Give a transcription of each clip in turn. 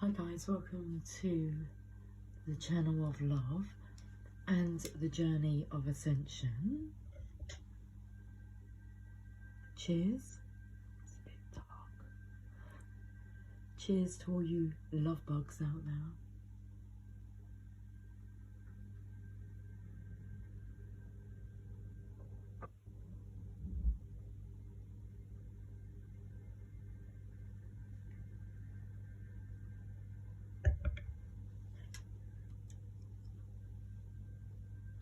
Hi guys, welcome to the channel of love and the journey of ascension. Cheers. It's a bit dark. Cheers to all you love bugs out there.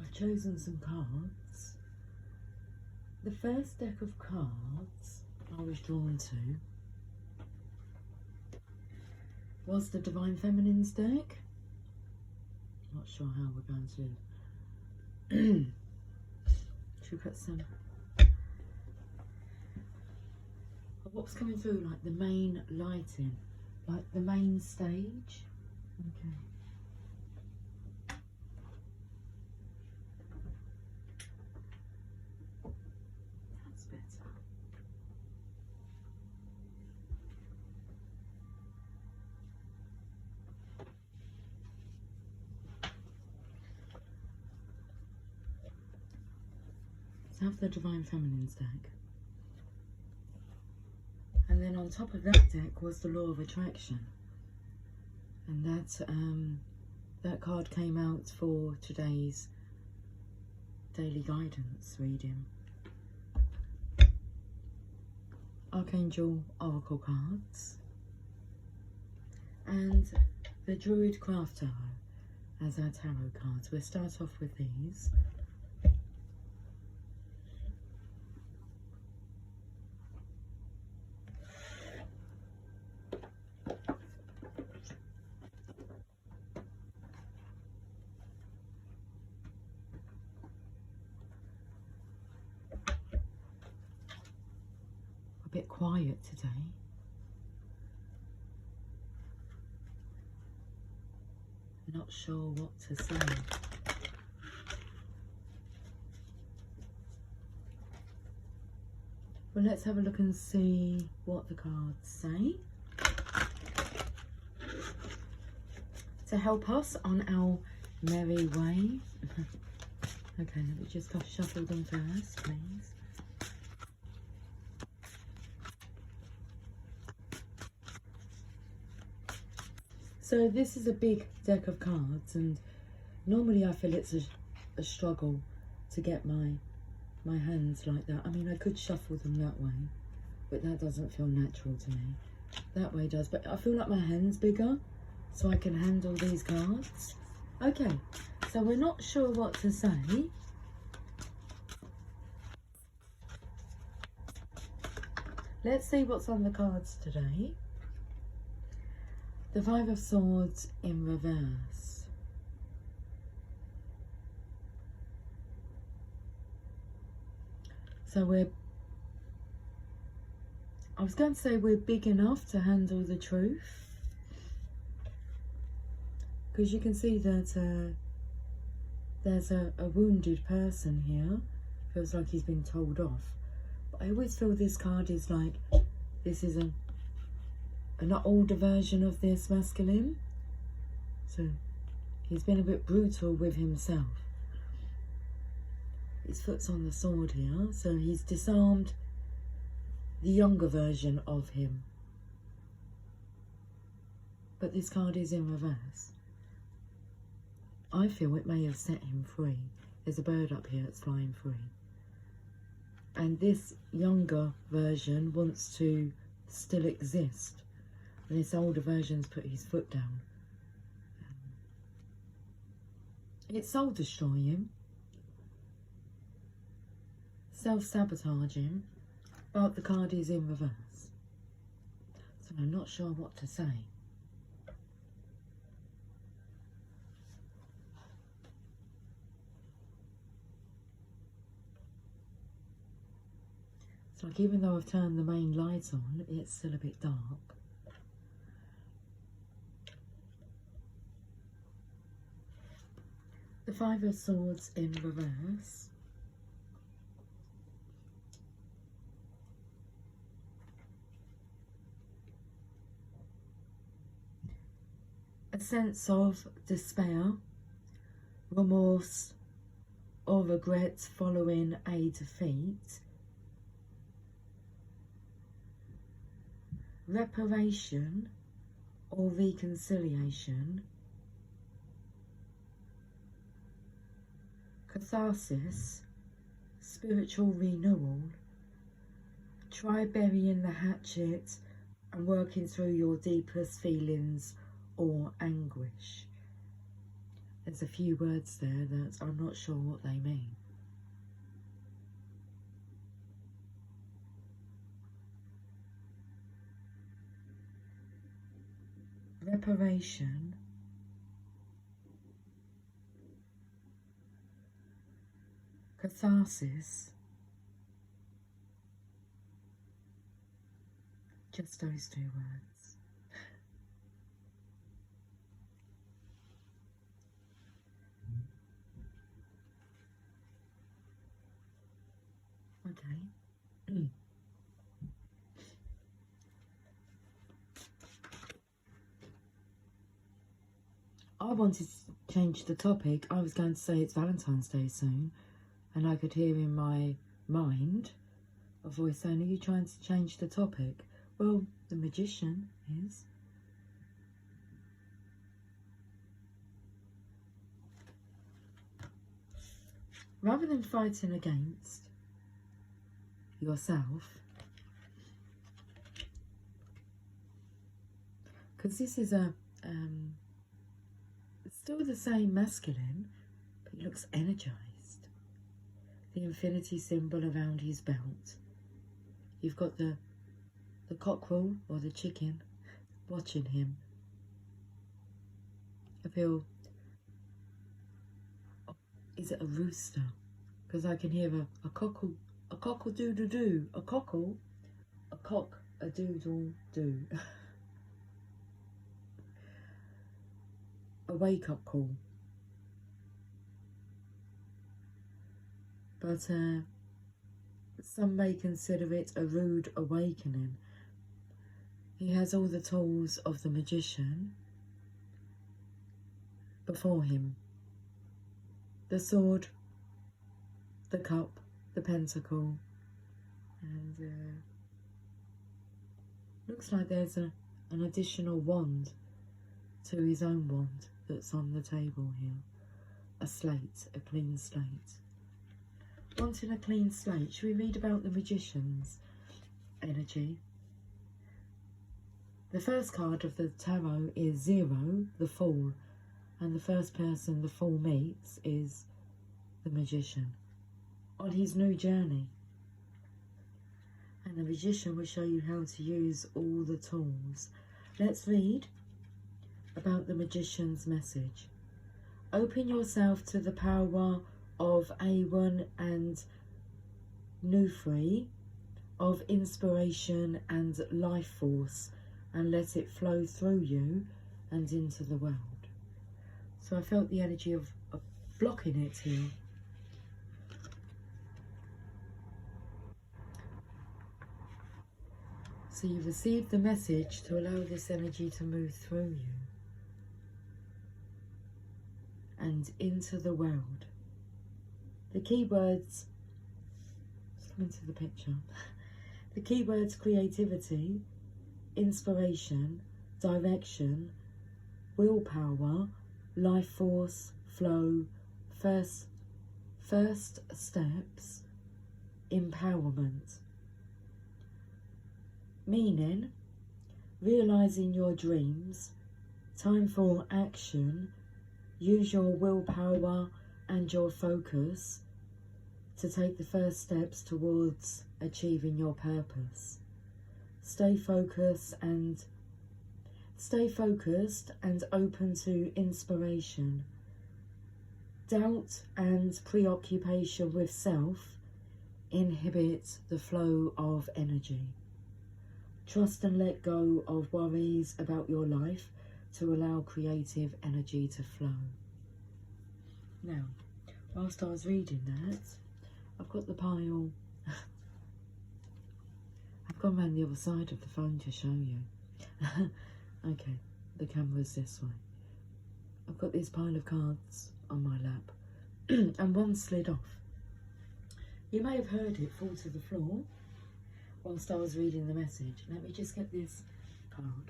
I've chosen some cards. The first deck of cards I was drawn to was the Divine Feminine's deck. Not sure how we're going to should we put some what's coming through, like the main lighting, like the main stage. Okay. That's better. So have the Divine Feminine's deck. And then on top of that deck was the Law of Attraction. And that card came out for today's daily guidance reading. Archangel Oracle cards. And the Druid Craft Tarot as our tarot cards. We'll start off with these. A bit quiet today. Not sure what to say. Well, let's have a look and see what the cards say to help us on our merry way. Okay, let me just shuffle them first, please. So this is a big deck of cards, and normally I feel it's a struggle to get my hands like that. I mean, I could shuffle them that way, but that doesn't feel natural to me. That way does, but I feel like my hand's bigger, so I can handle these cards. Okay, so we're not sure what to say. Let's see what's on the cards today. The Five of Swords in reverse. So I was going to say we're big enough to handle the truth. Because you can see that there's a wounded person here. Feels like he's been told off. But I always feel this card is like, this is an older version of this masculine. So he's been a bit brutal with himself. His foot's on the sword here, so he's disarmed the younger version of him. But this card is in reverse. I feel it may have set him free. There's a bird up here that's flying free. And this younger version wants to still exist. And this older version's put his foot down. It's soul destroying, self-sabotaging, but the card is in reverse. So I'm not sure what to say. It's like even though I've turned the main light on, it's still a bit dark. The Five of Swords in reverse. a sense of despair, remorse or regret following a defeat, reparation or reconciliation, catharsis, spiritual renewal. Try burying the hatchet and working through your deepest feelings or anguish. There's a few words there that I'm not sure what they mean. Reparation, catharsis, just those two words. Okay. I wanted to change the topic. I was going to say it's Valentine's Day soon, and I could hear in my mind a voice saying, are you trying to change the topic? Well, the magician is. Rather than fighting against yourself, because this is a it's still the same masculine, but he looks energized. The infinity symbol around his belt. You've got the cockerel or the chicken watching him. I feel, is it a rooster? Because I can hear a cockle doodle doo, a cockle, a cock a doodle doo. A wake up call. But some may consider it a rude awakening. He has all the tools of the magician before him. The sword, the cup, the pentacle, and looks like there's an additional wand to his own wand that's on the table here. A slate, a clean slate. Wanting a clean slate, should we read about the magician's energy? The first card of the tarot is 0, the Fool, and the first person the Fool meets is the magician on his new journey. And the magician will show you how to use all the tools. Let's read about the magician's message. Open yourself to the power of Awen and Nufri, of inspiration and life force, and let it flow through you and into the world. So I felt the energy of blocking it here. So you received the message to allow this energy to move through you and into the world. The keywords, come into the picture. The keywords: creativity, inspiration, direction, willpower, life force, flow, first steps, empowerment. Meaning, realizing your dreams, time for action, use your willpower and your focus to take the first steps towards achieving your purpose. Stay focused and open to inspiration. Doubt and preoccupation with self inhibit the flow of energy. Trust and let go of worries about your life to allow creative energy to flow. Now, whilst I was reading that, I've got the pile. I've gone round the other side of the phone to show you. Okay, the camera's this way. I've got this pile of cards on my lap and one slid off. You may have heard it fall to the floor whilst I was reading the message. Let me just get this card.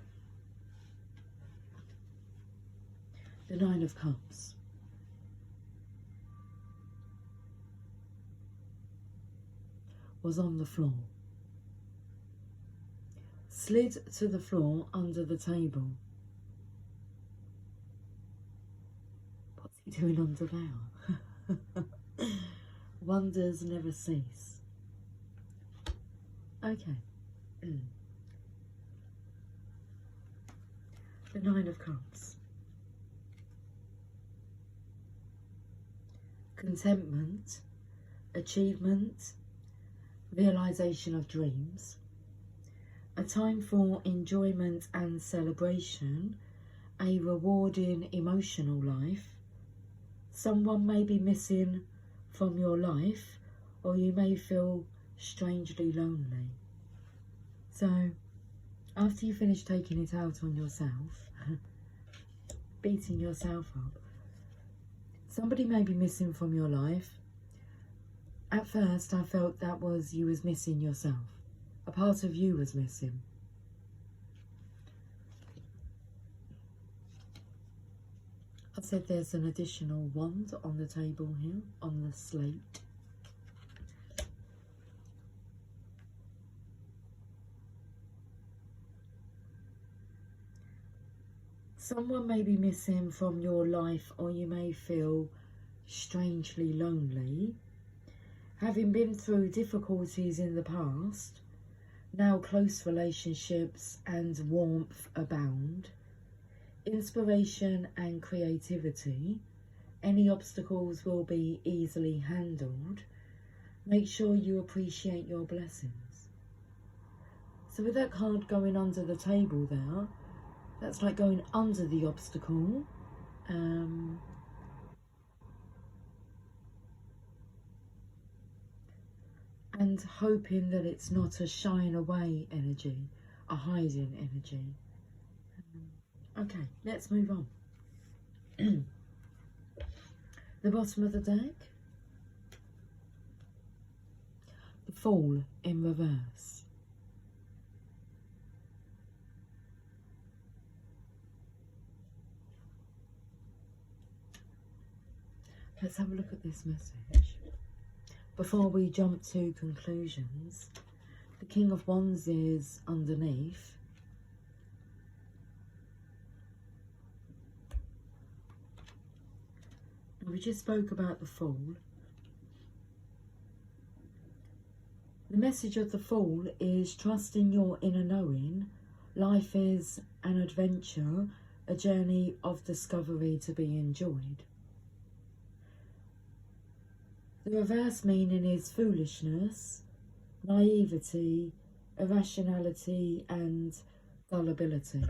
The Nine of Cups. Was on the floor. Slid to the floor under the table. What's he doing under there? Wonders never cease. Okay. The Nine of Cups. Contentment, achievement, realization of dreams, a time for enjoyment and celebration, a rewarding emotional life. Someone may be missing from your life, or you may feel strangely lonely. So, after you finish taking it out on yourself, beating yourself up, somebody may be missing from your life. At first, I felt that was you was missing yourself. A part of you was missing. I said there's an additional wand on the table here, on the slate. Someone may be missing from your life, or you may feel strangely lonely. Having been through difficulties in the past, now close relationships and warmth abound. Inspiration and creativity. Any obstacles will be easily handled. Make sure you appreciate your blessings. So with that card going under the table there, that's like going under the obstacle. And hoping that it's not a shying away energy, a hiding energy. Okay, let's move on. The bottom of the deck. The Fool in reverse. Let's have a look at this message. Before we jump to conclusions, the King of Wands is underneath. We just spoke about the Fool. The message of the Fool is trust in your inner knowing. Life is an adventure, a journey of discovery to be enjoyed. The reverse meaning is foolishness, naivety, irrationality and gullibility.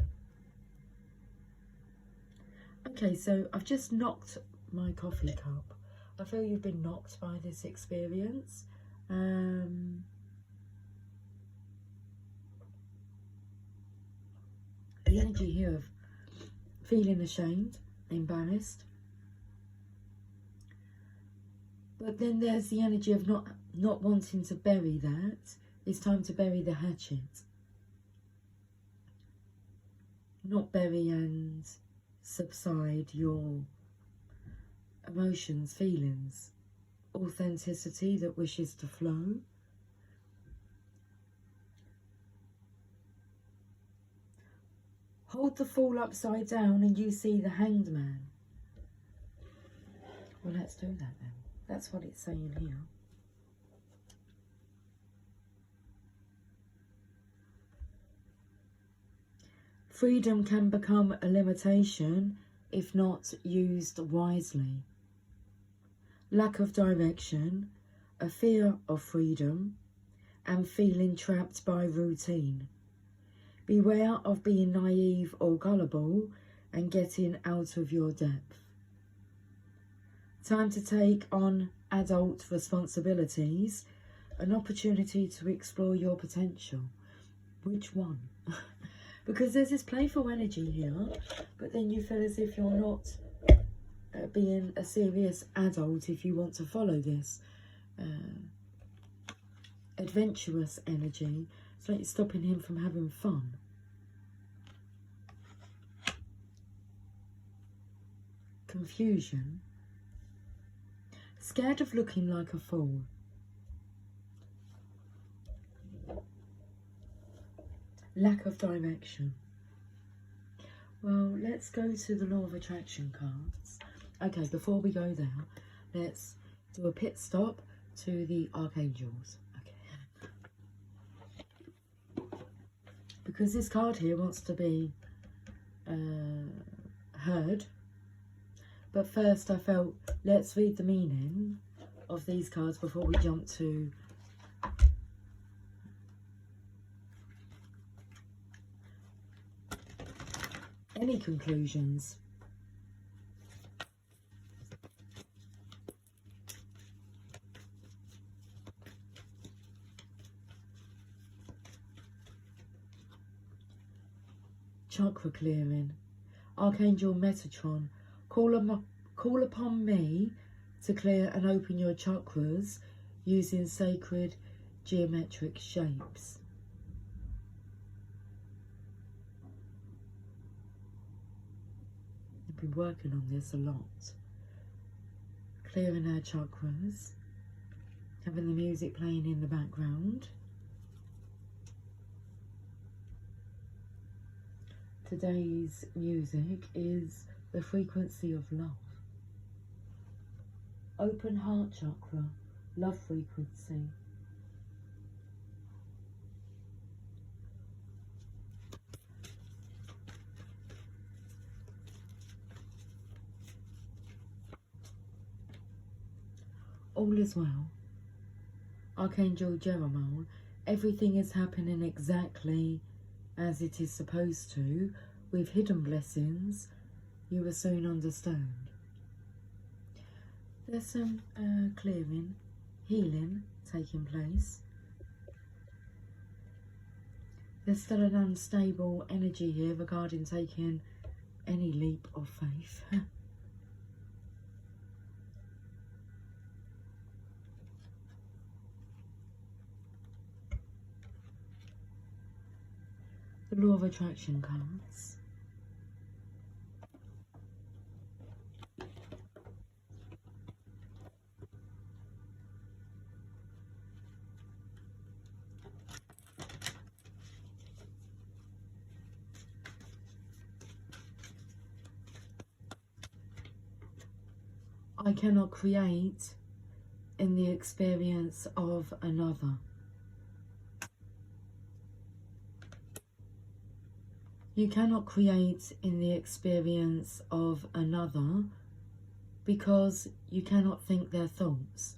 Okay, so I've just knocked my coffee cup. I feel you've been knocked by this experience. The energy here of feeling ashamed, embarrassed. But then there's the energy of not wanting to bury that. It's time to bury the hatchet. Not bury and subside your emotions, feelings, authenticity that wishes to flow. Hold the Fool upside down and you see the Hanged Man. Well, let's do that then. That's what it's saying here. Freedom can become a limitation if not used wisely. Lack of direction, a fear of freedom, and feeling trapped by routine. Beware of being naive or gullible and getting out of your depth. Time to take on adult responsibilities, an opportunity to explore your potential. Which one? Because there's this playful energy here, but then you feel as if you're not being a serious adult if you want to follow this adventurous energy. It's like you're stopping him from having fun. Confusion. Scared of looking like a fool. Lack of direction. Well, let's go to the Law of Attraction cards. Okay, before we go there, let's do a pit stop to the Archangels. Okay. Because this card here wants to be heard. But first I felt, let's read the meaning of these cards before we jump to any conclusions. Chakra clearing. Archangel Metatron. Call upon me to clear and open your chakras using sacred geometric shapes. I've been working on this a lot. Clearing our chakras, having the music playing in the background. Today's music is the frequency of love. Open heart chakra, love frequency. All is well. Archangel Jeremiah, everything is happening exactly as it is supposed to, with hidden blessings you will soon understand. There's some clearing, healing taking place. There's still an unstable energy here regarding taking any leap of faith. The Law of Attraction cards. I cannot create in the experience of another. You cannot create in the experience of another because you cannot think their thoughts.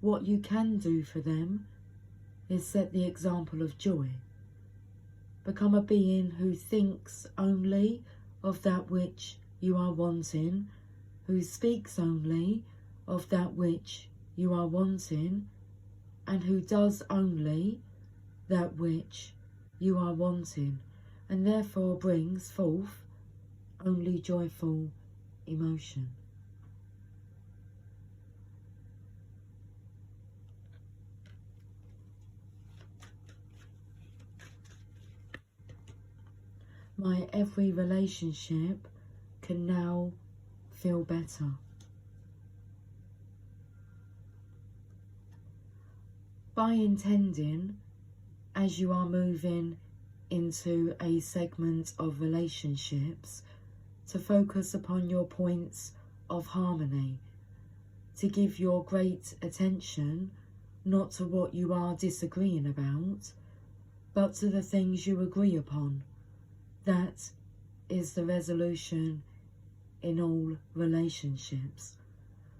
What you can do for them is set the example of joy. Become a being who thinks only of that which you are wanting, who speaks only of that which you are wanting, and who does only that which you are wanting, and therefore brings forth only joyful emotion. My every relationship can now feel better. By intending, as you are moving into a segment of relationships, to focus upon your points of harmony, to give your great attention not to what you are disagreeing about, but to the things you agree upon. That is the resolution in all relationships.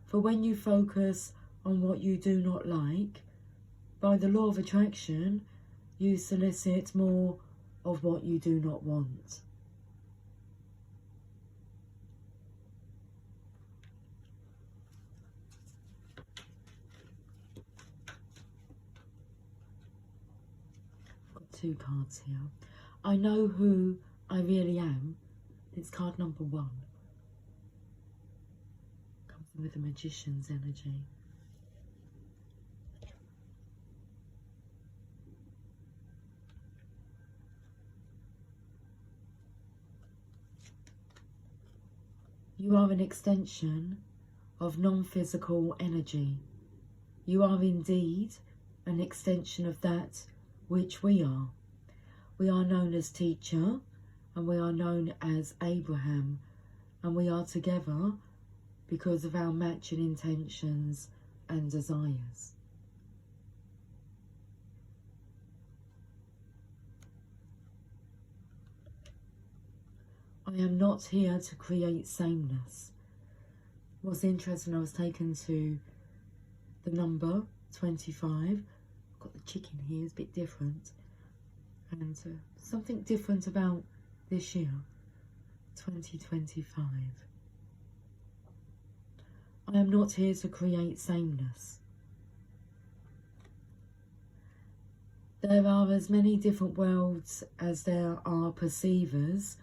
For when you focus on what you do not like, by the law of attraction, you solicit more of what you do not want. Got two cards here. I know who I really am. It's card number 1. with the Magician's energy. You are an extension of non-physical energy. You are indeed an extension of that which we are. We are known as teacher, and we are known as Abraham, and we are together because of our matching intentions and desires. I am not here to create sameness. What's interesting, I was taken to the number 25. I've got the chicken here, it's a bit different. And something different about this year, 2025. I am not here to create sameness. There are as many different worlds as there are perceivers,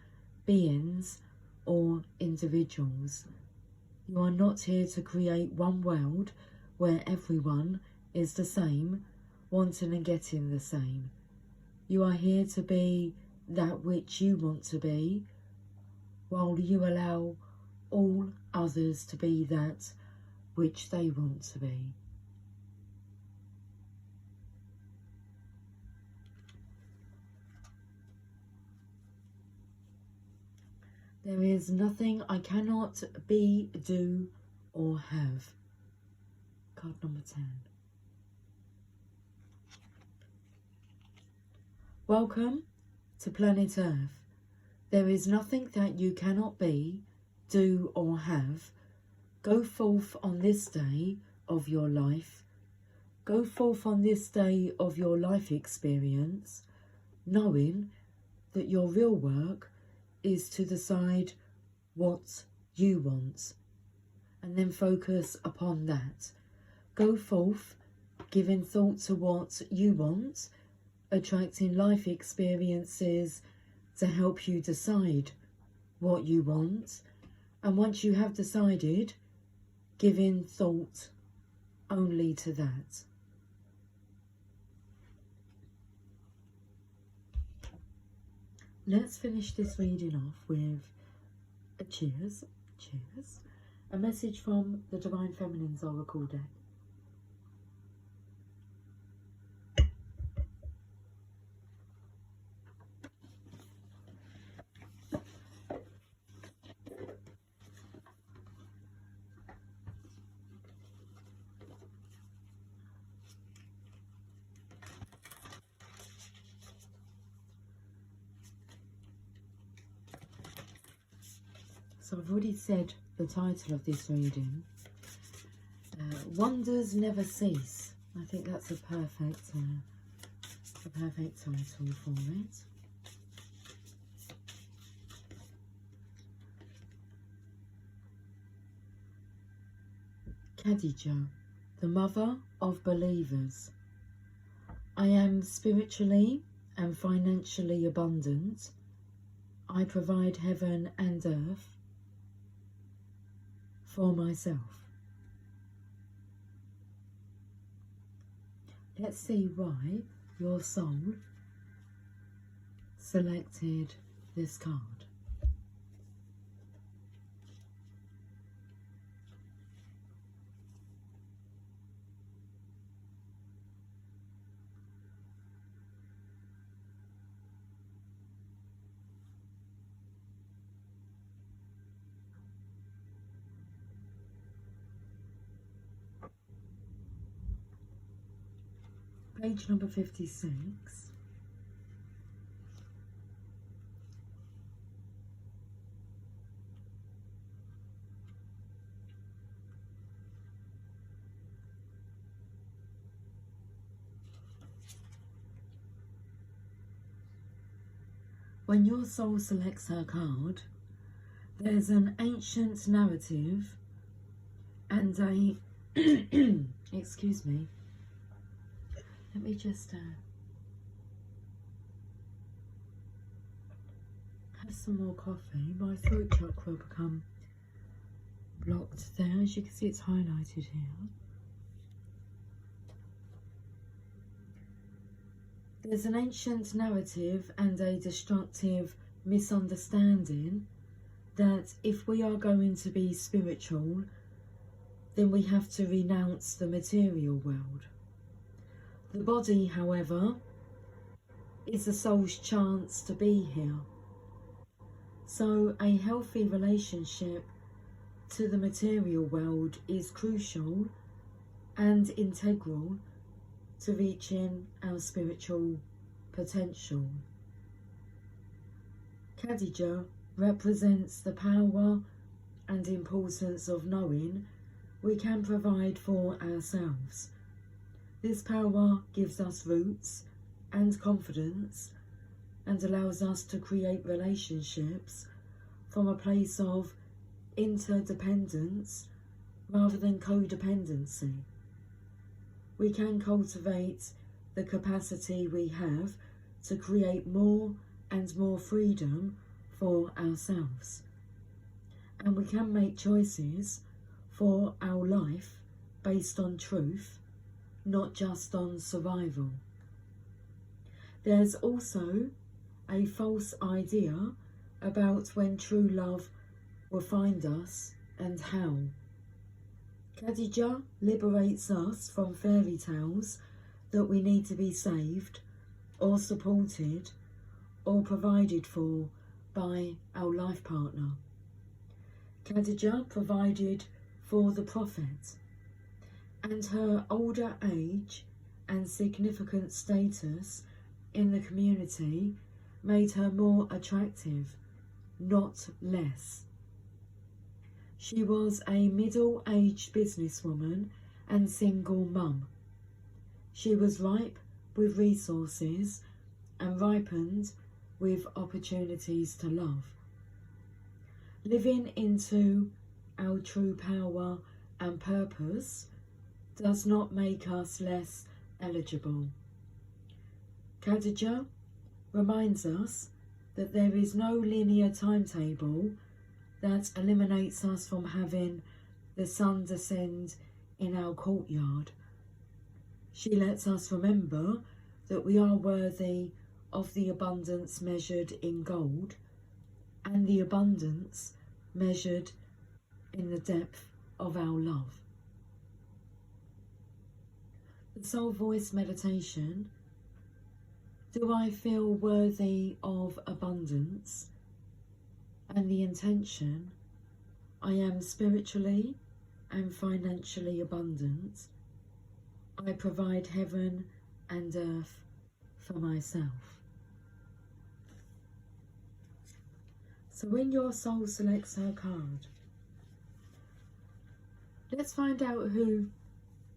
beings, or individuals. You are not here to create one world where everyone is the same, wanting and getting the same. You are here to be that which you want to be, while you allow all others to be that which they want to be. There is nothing I cannot be, do, or have. Card number 10. Welcome to planet Earth. There is nothing that you cannot be, do, or have. Go forth on this day of your life. Go forth on this day of your life experience, knowing that your real work is to decide what you want, and then focus upon that. Go forth, giving thought to what you want, attracting life experiences to help you decide what you want, and once you have decided, giving thought only to that. Let's finish this reading off with a cheers, a message from the Divine Feminine's Oracle deck. So I've already said the title of this reading, Wonders Never Cease. I think that's a perfect title for it. Khadija, the mother of believers. I am spiritually and financially abundant. I provide heaven and earth for myself. Let's see why your soul selected this card. Page number 56. When your soul selects her card, there's an ancient narrative and a excuse me. Let me just have some more coffee. My throat chakra will become blocked there. As you can see, it's highlighted here. There's an ancient narrative and a destructive misunderstanding that if we are going to be spiritual, then we have to renounce the material world. The body, however, is the soul's chance to be here. So a healthy relationship to the material world is crucial and integral to reaching our spiritual potential. Khadija represents the power and importance of knowing we can provide for ourselves. This power gives us roots and confidence and allows us to create relationships from a place of interdependence rather than codependency. We can cultivate the capacity we have to create more and more freedom for ourselves. And we can make choices for our life based on truth, not just on survival. There's also a false idea about when true love will find us and how. Khadija liberates us from fairy tales that we need to be saved or supported or provided for by our life partner. Khadija provided for the Prophet, and her older age and significant status in the community made her more attractive, not less. She was a middle-aged businesswoman and single mum. She was ripe with resources and ripened with opportunities to love. Living into our true power and purpose does not make us less eligible. Khadija reminds us that there is no linear timetable that eliminates us from having the sun descend in our courtyard. She lets us remember that we are worthy of the abundance measured in gold and the abundance measured in the depth of our love. The Soul Voice meditation. Do I feel worthy of abundance? And the intention, I am spiritually and financially abundant. I provide heaven and earth for myself. So when your soul selects her card, let's find out who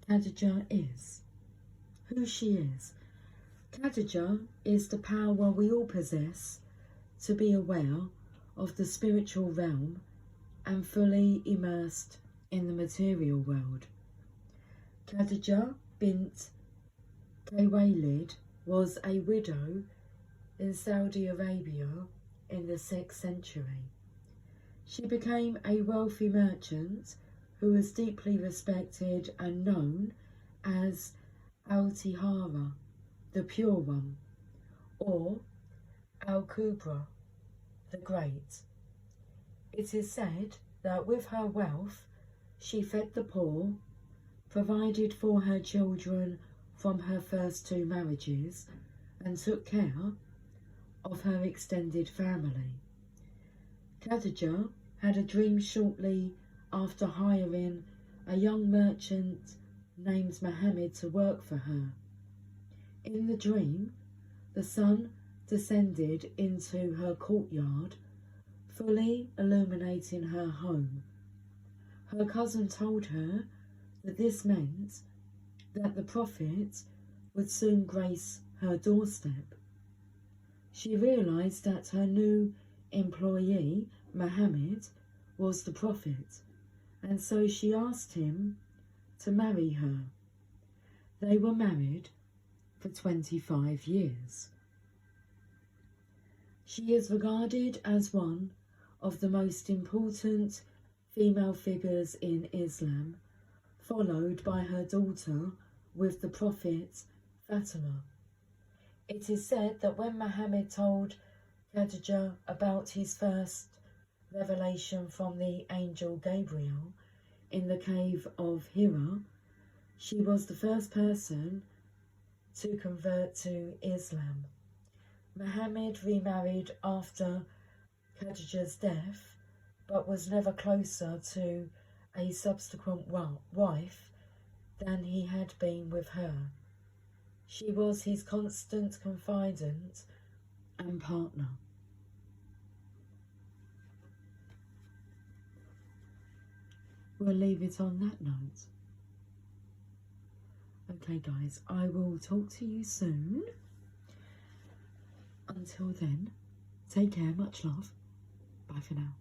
Khadija is, who she is. Khadija is the power we all possess to be aware of the spiritual realm and fully immersed in the material world. Khadija bint Khuwaylid was a widow in Saudi Arabia in the 6th century. She became a wealthy merchant who was deeply respected and known as Al-Tihara, the Pure One, or Al-Kubra, the Great. It is said that with her wealth she fed the poor, provided for her children from her first 2 marriages, and took care of her extended family. Khadija had a dream shortly after hiring a young merchant named Mohammed to work for her. In the dream, the sun descended into her courtyard, fully illuminating her home. Her cousin told her that this meant that the Prophet would soon grace her doorstep. She realised that her new employee, Mohammed, was the Prophet, and so she asked him to marry her. They were married for 25 years. She is regarded as one of the most important female figures in Islam, followed by her daughter with the Prophet Fatima. It is said that when Muhammad told Khadija about his first revelation from the angel Gabriel in the cave of Hira, she was the first person to convert to Islam. Muhammad remarried after Khadija's death, but was never closer to a subsequent wife than he had been with her. She was his constant confidant and partner. We'll leave it on that note. Okay guys, I will talk to you soon. Until then, take care, much love. Bye for now.